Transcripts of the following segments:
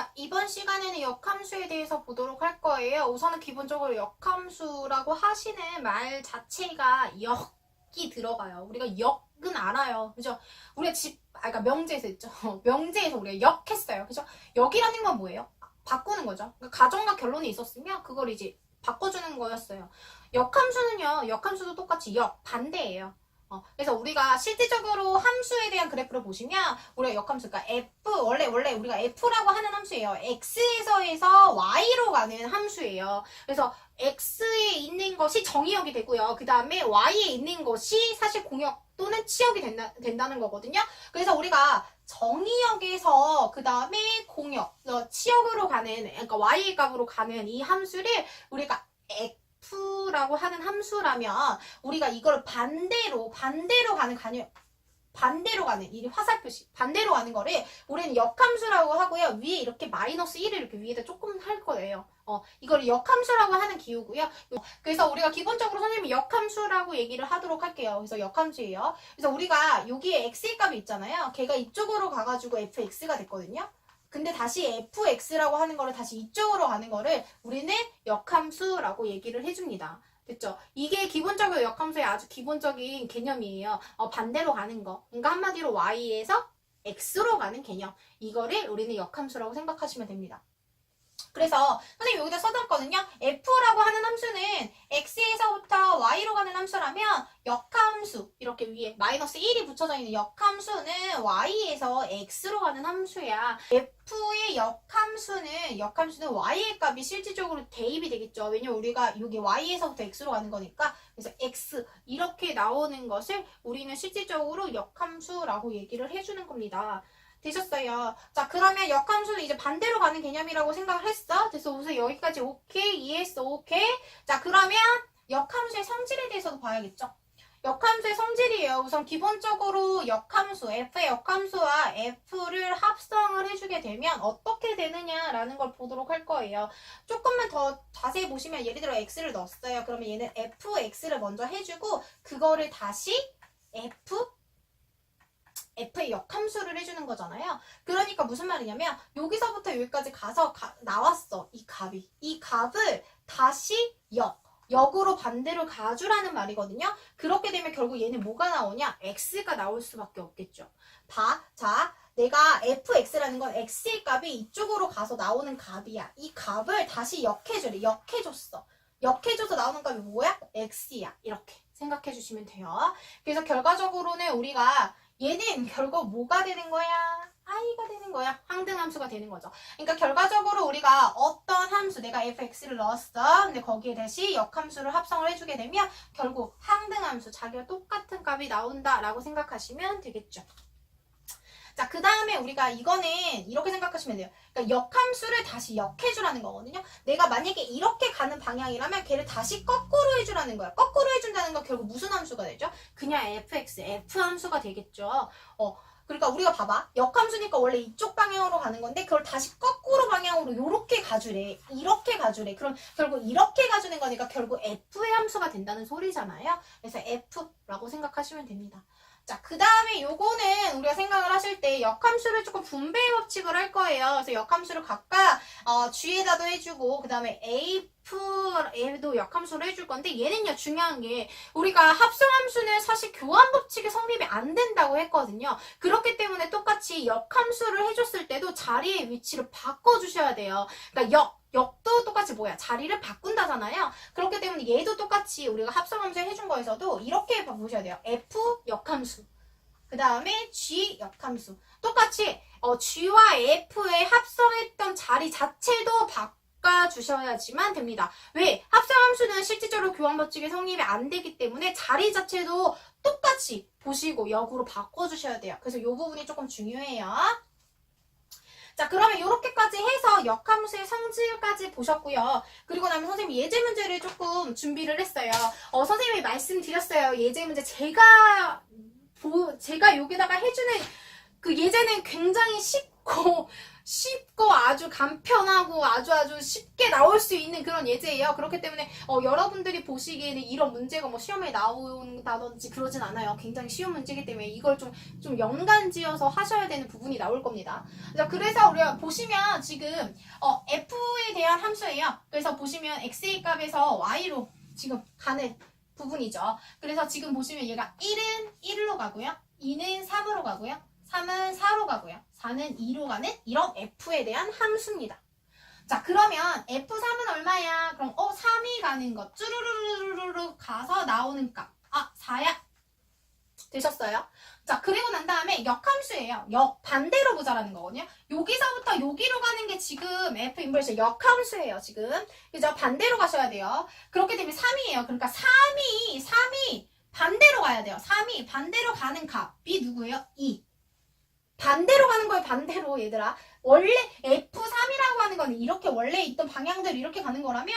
자, 이번 시간에는 역함수에 대해서 보도록 할 거예요. 우선은 기본적으로 역함수라고 하시는 말 자체가 역이 들어가요. 우리가 역은 알아요. 그죠? 우리가 그러니까 명제에서 있죠. 명제에서 우리가 역했어요. 그죠? 역이라는 건 뭐예요? 바꾸는 거죠. 그러니까 가정과 결론이 있었으면 그걸 이제 바꿔주는 거였어요. 역함수는요, 역함수도 똑같이 반대예요. 그래서 우리가 실질적으로 함수에 대한 그래프를 보시면 우리가 역함수, 그러니까 f, 원래 우리가 f라고 하는 함수예요. x에서 y로 가는 함수예요. 그래서 x에 있는 것이 정의역이 되고요. 그 다음에 y에 있는 것이 사실 공역 또는 치역이 된다는 거거든요. 그래서 우리가 정의역에서 그 다음에 공역, 치역으로 가는, 그러니까 y의 값으로 가는 이 함수를 우리가 f라고 하는 함수라면 우리가 이걸 반대로 가는 반대로 가는 이 화살 표시 반대로 가는 거를 우리는 역함수라고 하고요. 위에 이렇게 마이너스 1을 이렇게 위에다 조금 할 거예요. 이걸 역함수라고 하는 기호고요. 그래서 우리가 기본적으로 선생님이 역함수라고 얘기를 하도록 할게요. 그래서 역함수예요. 그래서 우리가 여기에 x의 값이 있잖아요. 걔가 이쪽으로 가가지고 fx가 됐거든요. 근데 다시 fx라고 하는 거를 다시 이쪽으로 가는 거를 우리는 역함수라고 얘기를 해줍니다. 됐죠? 이게 기본적으로 역함수의 아주 기본적인 개념이에요. 반대로 가는 거. 그러니까 한마디로 y에서 x로 가는 개념. 이거를 우리는 역함수라고 생각하시면 됩니다. 그래서 선생님 여기다 써놨거든요. f라고 하는 함수는 x에서부터 y로 가는 함수라면 역함수, 이렇게 위에 마이너스 1이 붙여져 있는 역함수는 y에서 x로 가는 함수야. f의 역함수는 y의 값이 실질적으로 대입이 되겠죠. 왜냐면 우리가 여기 y에서부터 x로 가는 거니까. 그래서 x 이렇게 나오는 것을 우리는 실질적으로 역함수라고 얘기를 해주는 겁니다. 되셨어요. 자, 그러면 역함수는 이제 반대로 가는 개념이라고 생각을 했어. 그래서 우선 여기까지 오케이, 이해했어, 오케이. 자, 그러면 역함수의 성질에 대해서도 봐야겠죠. 역함수의 성질이에요. 우선 기본적으로 역함수, f의 역함수와 f를 합성을 해주게 되면 어떻게 되느냐라는 걸 보도록 할 거예요. 조금만 더 자세히 보시면 예를 들어 x를 넣었어요. 그러면 얘는 fx를 먼저 해주고 그거를 다시 f의 역함수를 해주는 거잖아요. 그러니까 무슨 말이냐면 여기서부터 여기까지 가서 나왔어. 이 값이. 이 값을 다시 역으로 반대로 가주라는 말이거든요. 그렇게 되면 결국 얘는 뭐가 나오냐? x가 나올 수밖에 없겠죠. 자, 내가 fx라는 건 x의 값이 이쪽으로 가서 나오는 값이야. 이 값을 다시 역해주래. 역해줘서 나오는 값이 뭐야? x야. 이렇게 생각해 주시면 돼요. 그래서 결과적으로는 우리가 얘는 결국 뭐가 되는 거야? i가 되는 거야. 항등함수가 되는 거죠. 그러니까 결과적으로 우리가 어떤 함수, 내가 fx를 넣었어. 근데 거기에 대시 역함수를 합성을 해주게 되면 결국 항등함수, 자기와 똑같은 값이 나온다라고 생각하시면 되겠죠. 자, 그 다음에 우리가 이거는 이렇게 생각하시면 돼요. 그러니까 역함수를 다시 역해주라는 거거든요. 내가 만약에 이렇게 가는 방향이라면 걔를 다시 거꾸로 해주라는 거야. 거꾸로 해준다는 건 결국 무슨 함수가 되죠? 그냥 F함수가 되겠죠. 그러니까 우리가 봐봐. 역함수니까 원래 이쪽 방향으로 가는 건데 그걸 다시 거꾸로 방향으로 이렇게 가주래. 이렇게 가주래. 그럼 결국 이렇게 가주는 거니까 결국 F의 함수가 된다는 소리잖아요. 그래서 F라고 생각하시면 됩니다. 자, 그 다음에 요거는 우리가 생각을 하실 때 역함수를 조금 분배 법칙을 할 거예요. 그래서 역함수를 각각 G에다도 해주고 그 다음에 F에도 역함수를 해줄 건데 얘는요 중요한 게 우리가 합성함수는 사실 교환 법칙이 성립이 안 된다고 했거든요. 그렇기 때문에 똑같이 역함수를 해줬을 때도 자리의 위치를 바꿔주셔야 돼요. 그러니까 역도 똑같이 뭐야? 자리를 바꾼다잖아요. 그렇기 때문에 얘도 똑같이 우리가 합성함수 해준 거에서도 이렇게 보셔야 돼요. F 역함수. 그 다음에 G 역함수. 똑같이 G와 F의 합성했던 자리 자체도 바꿔주셔야지만 됩니다. 왜? 합성함수는 실질적으로 교환법칙이 성립이 안 되기 때문에 자리 자체도 똑같이 보시고 역으로 바꿔주셔야 돼요. 그래서 이 부분이 조금 중요해요. 자, 그러면 이렇게까지 해서 역함수의 성질까지 보셨고요. 그리고 나면 선생님이 예제 문제를 조금 준비를 했어요. 선생님이 말씀드렸어요. 예제 문제 제가 여기다가 해주는 그 예제는 굉장히 쉽고 쉽고 아주 간편하고 아주 쉽게 나올 수 있는 그런 예제예요. 그렇기 때문에 여러분들이 보시기에는 이런 문제가 뭐 시험에 나온다든지 그러진 않아요. 굉장히 쉬운 문제이기 때문에 이걸 좀 연관지어서 하셔야 되는 부분이 나올 겁니다. 자, 그래서 우리가 보시면 지금 f에 대한 함수예요. 그래서 보시면 x의 값에서 y로 지금 가는 부분이죠. 그래서 지금 보시면 얘가 1은 1로 가고요. 2는 3으로 가고요. 3은 4로 가고요. 4는 2로 가는 이런 f에 대한 함수입니다. 자, 그러면 f3은 얼마야? 그럼 3이 가는 것 쭈루루루루루 가서 나오는 값. 4야. 되셨어요? 자, 그리고 난 다음에 역함수예요. 반대로 보자라는 거거든요. 여기서부터 여기로 가는 게 지금 f 인버스 역함수예요. 지금. 그죠? 반대로 가셔야 돼요. 그렇게 되면 3이에요. 그러니까 3이 반대로 가야 돼요. 3이 반대로 가는 값이 누구예요? 2. 반대로 가는 거예요. 반대로 얘들아. 원래 F3이라고 하는 거는 이렇게 원래 있던 방향대로 이렇게 가는 거라면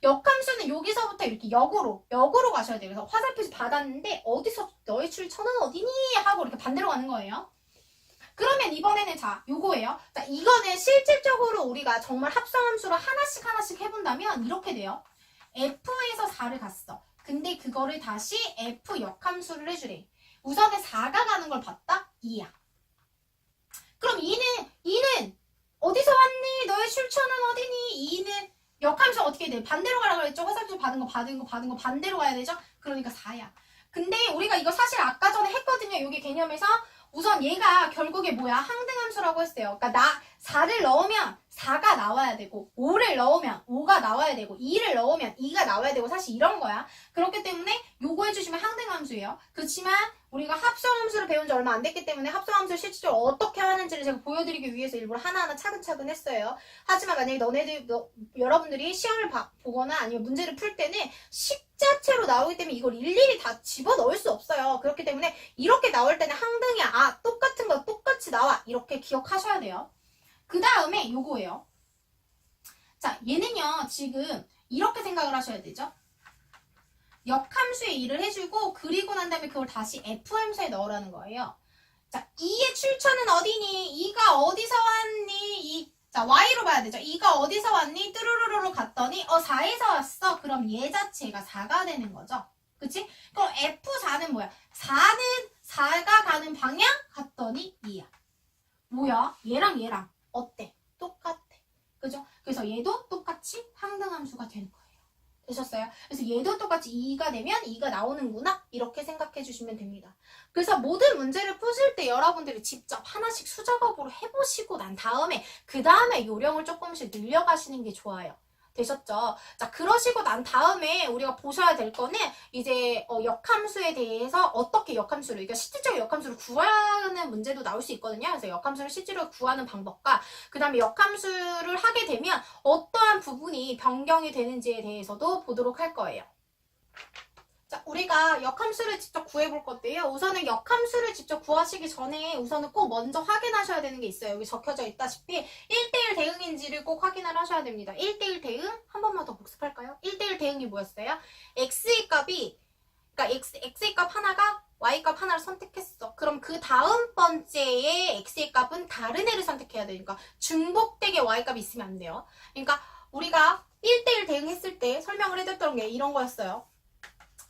역함수는 여기서부터 이렇게 역으로 가셔야 돼요. 그래서 화살표시 받았는데 어디서 너의 출처는 어디니? 하고 이렇게 반대로 가는 거예요. 그러면 이번에는 자, 요거예요. 자, 이거는 실질적으로 우리가 정말 합성함수로 하나씩 해본다면 이렇게 돼요. F에서 4를 갔어. 근데 그거를 다시 F 역함수를 해주래. 우선은 4가 가는 걸 봤다? 2야. 그럼 2는 어디서 왔니? 너의 출처는 어디니? 2는 역함수 어떻게 돼? 반대로 가라고 그랬죠? 화살표 받은 거 반대로 가야 되죠? 그러니까 4야. 근데 우리가 이거 사실 아까 전에 했거든요. 여기 개념에서 우선 얘가 결국에 뭐야? 항등함수라고 했어요. 그러니까 4를 넣으면 4가 나와야 되고 5를 넣으면 5가 나와야 되고 2를 넣으면 2가 나와야 되고 사실 이런 거야. 그렇기 때문에 요거 해주시면 항등함수예요. 그렇지만 우리가 합성함수를 배운 지 얼마 안 됐기 때문에 합성함수를 실질적으로 어떻게 하는지를 제가 보여드리기 위해서 일부러 하나하나 차근차근 했어요. 하지만 만약에 여러분들이 시험을 보거나 아니면 문제를 풀 때는 식자체로 나오기 때문에 이걸 일일이 다 집어넣을 수 없어요. 그렇기 때문에 이렇게 나올 때는 항등이야. 똑같은 거 똑같이 나와. 이렇게 기억하셔야 돼요. 그 다음에 요거예요. 자, 얘는요, 지금 이렇게 생각을 하셔야 되죠. 역함수에 2를 해주고, 그리고 난 다음에 그걸 다시 F함수에 넣으라는 거예요. 자, 2의 출처는 어디니? 2가 어디서 왔니? 자, Y로 봐야 되죠. 2가 어디서 왔니? 뚜루루루루 갔더니, 4에서 왔어. 그럼 얘 자체가 4가 되는 거죠. 그치? 그럼 F4는 뭐야? 4는 4가 가는 방향? 갔더니 2야. 뭐야? 얘랑 어때? 똑같아. 그죠? 그래서 얘도 똑같이 항등함수가 되는 거예요. 되셨어요? 그래서 얘도 똑같이 2가 되면 2가 나오는구나. 이렇게 생각해 주시면 됩니다. 그래서 모든 문제를 푸실 때 여러분들이 직접 하나씩 수작업으로 해보시고 난 다음에 그 다음에 요령을 조금씩 늘려가시는 게 좋아요. 되셨죠? 자, 그러시고 난 다음에 우리가 보셔야 될 거는 이제 역함수에 대해서 어떻게 역함수를, 그러니까 실질적으로 역함수를 구하는 문제도 나올 수 있거든요. 그래서 역함수를 실제로 구하는 방법과 그 다음에 역함수를 하게 되면 어떠한 부분이 변경이 되는지에 대해서도 보도록 할 거예요. 자, 우리가 역함수를 직접 구해볼 건데요. 우선은 역함수를 직접 구하시기 전에 우선은 꼭 먼저 확인하셔야 되는 게 있어요. 여기 적혀져 있다시피 1대1 대응인지를 꼭 확인을 하셔야 됩니다. 1대1 대응 한 번만 더 복습할까요? 1대1 대응이 뭐였어요? x의 값이, 그러니까 x의 값 하나가 y 값 하나를 선택했어. 그럼 그 다음 번째에 x의 값은 다른 애를 선택해야 되니까 중복되게 y 값이 있으면 안 돼요. 그러니까 우리가 1대1 대응했을 때 설명을 해줬던 게 이런 거였어요.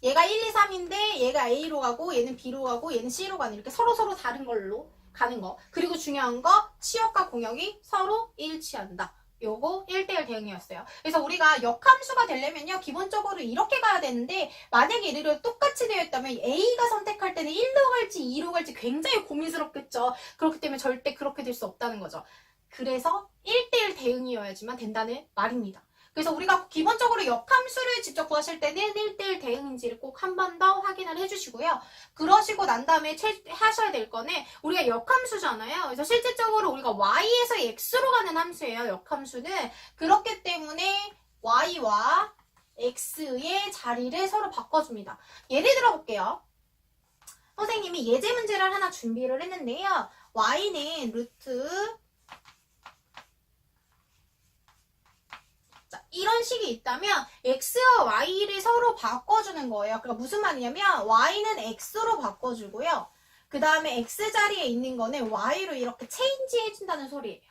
얘가 1, 2, 3인데 얘가 A로 가고 얘는 B로 가고 얘는 C로 가는 이렇게 서로 다른 걸로 가는 거. 그리고 중요한 거 치역과 공역이 서로 일치한다. 요거 1대1 대응이었어요. 그래서 우리가 역함수가 되려면요. 기본적으로 이렇게 가야 되는데 만약에 예를 똑같이 되어 있다면 A가 선택할 때는 1로 갈지 2로 갈지 굉장히 고민스럽겠죠. 그렇기 때문에 절대 그렇게 될 수 없다는 거죠. 그래서 1대1 대응이어야지만 된다는 말입니다. 그래서 우리가 기본적으로 역함수를 직접 구하실 때는 1대1 대응인지를 꼭 한 번 더 확인을 해주시고요. 그러시고 난 다음에 하셔야 될 거는 우리가 역함수잖아요. 그래서 실질적으로 우리가 y에서 x로 가는 함수예요. 역함수는. 그렇기 때문에 y와 x의 자리를 서로 바꿔줍니다. 예를 들어 볼게요. 선생님이 예제 문제를 하나 준비를 했는데요. y는 루트 자, 이런 식이 있다면 x와 y를 서로 바꿔주는 거예요. 그러니까 무슨 말이냐면 y는 x로 바꿔주고요. 그 다음에 x 자리에 있는 거는 y로 이렇게 체인지 해준다는 소리예요.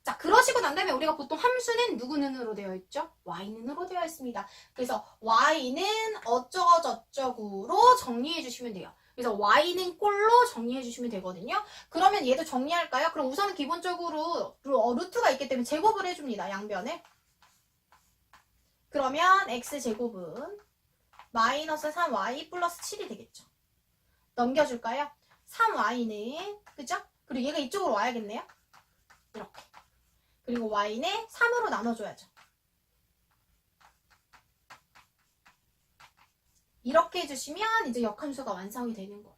자, 그러시고 난 다음에 우리가 보통 함수는 누구 는으로 되어 있죠? y는으로 되어 있습니다. 그래서 y는 어쩌고저쩌고로 정리해 주시면 돼요. 그래서 y는 꼴로 정리해 주시면 되거든요. 그러면 얘도 정리할까요? 그럼 우선은 기본적으로 루트가 있기 때문에 제곱을 해줍니다. 양변에. 그러면 x제곱은 마이너스 3y 플러스 7이 되겠죠. 넘겨줄까요? 3y는 그죠? 그리고 얘가 이쪽으로 와야겠네요. 이렇게. 그리고 y는 3으로 나눠줘야죠. 이렇게 해주시면 이제 역함수가 완성이 되는 거예요.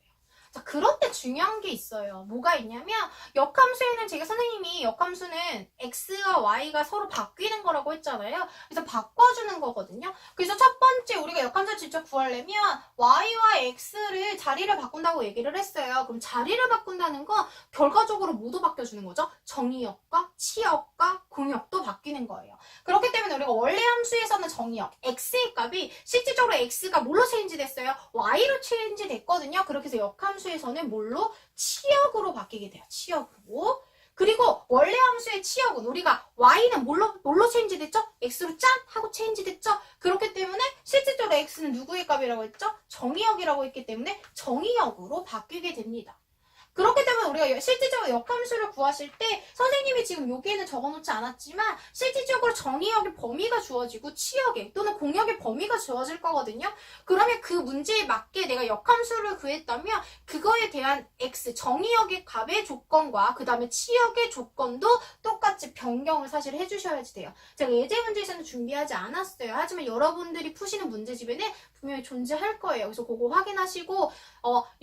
자, 그런데 중요한 게 있어요. 뭐가 있냐면 역함수에는 제가 선생님이 역함수는 x와 y가 서로 바뀌는 거라고 했잖아요. 그래서 바꿔주는 거거든요. 그래서 첫 번째 우리가 역함수 직접 구하려면 y와 x를 자리를 바꾼다고 얘기를 했어요. 그럼 자리를 바꾼다는 건 결과적으로 모두 바뀌어주는 거죠. 정의역과 치역과 공역도 바뀌는 거예요. 그렇기 때문에 우리가 원래 함수에서는 정의역 x의 값이 실질적으로 x가 뭘로 체인지 됐어요? y로 체인지 됐거든요. 그렇게 해서 역함수에서는 뭘로? 치역으로 바뀌게 돼요. 치역으로. 그리고 원래 함수의 치역은 우리가 y는 뭘로 체인지 됐죠? x로 짠! 하고 체인지 됐죠? 그렇기 때문에 실질적으로 x는 누구의 값이라고 했죠? 정의역이라고 했기 때문에 정의역으로 바뀌게 됩니다. 그렇기 때문에 우리가 실질적으로 역함수를 구하실 때 선생님이 지금 여기에는 적어놓지 않았지만 실질적으로 정의역의 범위가 주어지고 치역의 또는 공역의 범위가 주어질 거거든요. 그러면 그 문제에 맞게 내가 역함수를 구했다면 그거에 대한 x 정의역의 값의 조건과 그 다음에 치역의 조건도 똑같이 변경을 사실 해주셔야지 돼요. 제가 예제 문제에서는 준비하지 않았어요. 하지만 여러분들이 푸시는 문제집에는 분명히 존재할 거예요. 그래서 그거 확인하시고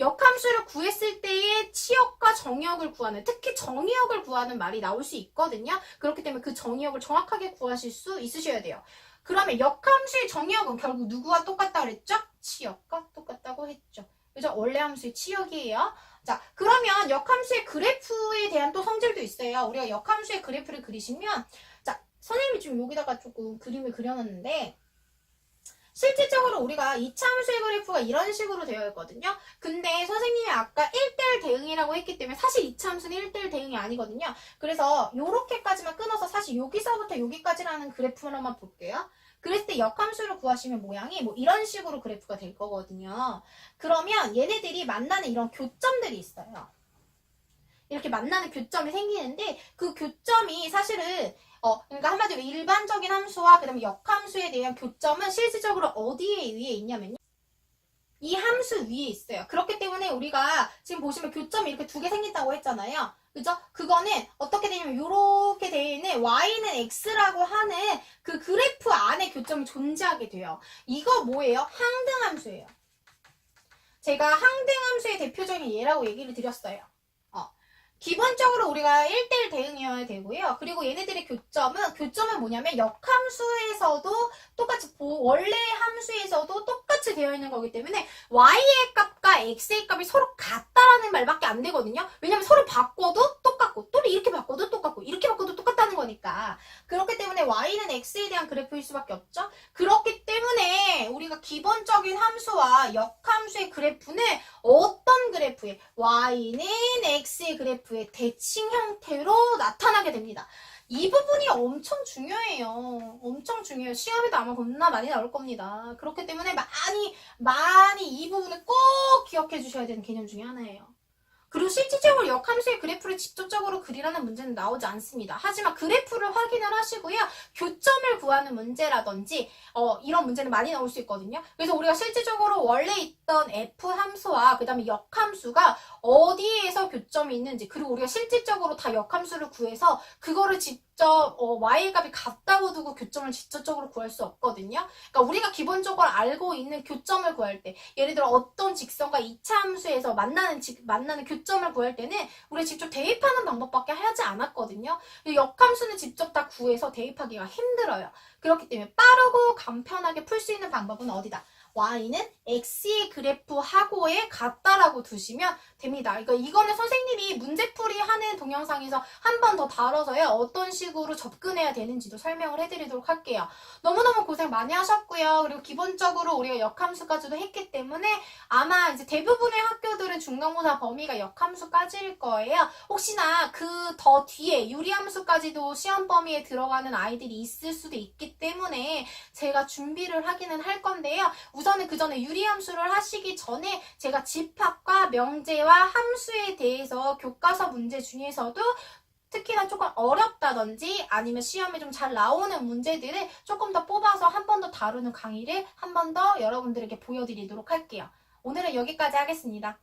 역함수를 구했을 때의 치역과 정의역을 구하는, 특히 정의역을 구하는 말이 나올 수 있거든요. 그렇기 때문에 그 정의역을 정확하게 구하실 수 있으셔야 돼요. 그러면 역함수의 정의역은 결국 누구와 똑같다 그랬죠? 치역과 똑같다고 했죠. 그죠? 원래 함수의 치역이에요. 자, 그러면 역함수의 그래프에 대한 또 성질도 있어요. 우리가 역함수의 그래프를 그리시면, 자, 선생님이 지금 여기다가 조금 그림을 그려놨는데, 실질적으로 우리가 2차 함수의 그래프가 이런 식으로 되어 있거든요. 근데 선생님이 아까 1대1 대응이라고 했기 때문에 사실 2차 함수는 1대1 대응이 아니거든요. 그래서 요렇게까지만 끊어서 사실 여기서부터 여기까지라는 그래프로만 볼게요. 그랬을 때 역함수를 구하시면 모양이 뭐 이런 식으로 그래프가 될 거거든요. 그러면 얘네들이 만나는 이런 교점들이 있어요. 이렇게 만나는 교점이 생기는데 그 교점이 사실은 그러니까 한마디로 일반적인 함수와 그 다음에 역함수에 대한 교점은 실질적으로 어디에 위에 있냐면요. 이 함수 위에 있어요. 그렇기 때문에 우리가 지금 보시면 교점이 이렇게 두 개 생긴다고 했잖아요. 그죠? 그거는 어떻게 되냐면 이렇게 되어 있는 y는 x라고 하는 그 그래프 안에 교점이 존재하게 돼요. 이거 뭐예요? 항등함수예요. 제가 항등함수의 대표적인 예라고 얘기를 드렸어요. 기본적으로 우리가 1대1 대응이어야 되고요. 그리고 얘네들의 교점은 뭐냐면 역함수에서도 똑같이 원래 함수에서도 똑같이 되어 있는 거기 때문에 y의 값과 x의 값이 서로 같다라는 말밖에 안 되거든요. 왜냐면 서로 바꿔도 똑같고 또 이렇게 바꿔도 똑같고 이렇게 바꿔도 똑같다는 거니까. 그렇기 때문에 y는 x에 대한 그래프일 수밖에 없죠. 그렇기 때문에 우리가 기본적인 함수와 역함수의 그래프는 어떤 그래프에 y는 x의 그래프의 대칭 형태로 나타나게 됩니다. 이 부분이 엄청 중요해요. 엄청 중요해요. 시험에도 아마 겁나 많이 나올 겁니다. 그렇기 때문에 많이 이 부분을 꼭 기억해 주셔야 되는 개념 중에 하나예요. 그리고 실질적으로 역함수의 그래프를 직접적으로 그리라는 문제는 나오지 않습니다. 하지만 그래프를 확인을 하시고요. 교점을 구하는 문제라든지 이런 문제는 많이 나올 수 있거든요. 그래서 우리가 실질적으로 원래 있던 f 함수와 그 다음에 역함수가 어디에서 교점이 있는지, 그리고 우리가 실질적으로 다 역함수를 구해서 그거를 직접 y의 값이 같다고 두고 교점을 직접적으로 구할 수 없거든요. 그러니까 우리가 기본적으로 알고 있는 교점을 구할 때, 예를 들어 어떤 직선과 2차 함수에서 만나는 교점을 구할 때는 우리가 직접 대입하는 방법밖에 하지 않았거든요. 역함수는 직접 다 구해서 대입하기가 힘들어요. 그렇기 때문에 빠르고 간편하게 풀 수 있는 방법은 어디다? y는 x의 그래프하고의 같다라고 두시면 됩니다. 이거는 선생님이 문제풀이 하는 동영상에서 한 번 더 다뤄서요. 어떤 식으로 접근해야 되는지도 설명을 해드리도록 할게요. 너무너무 고생 많이 하셨고요. 그리고 기본적으로 우리가 역함수까지도 했기 때문에 아마 이제 대부분의 학교들은 중간고사 범위가 역함수까지일 거예요. 혹시나 그 더 뒤에 유리함수까지도 시험 범위에 들어가는 아이들이 있을 수도 있기 때문에 제가 준비를 하기는 할 건데요. 우선은 그 전에 유리함수를 하시기 전에 제가 집합과 명제와 함수에 대해서 교과서 문제 중에서도 특히나 조금 어렵다든지 아니면 시험에 좀 잘 나오는 문제들을 조금 더 뽑아서 한 번 더 다루는 강의를 한 번 더 여러분들에게 보여드리도록 할게요. 오늘은 여기까지 하겠습니다.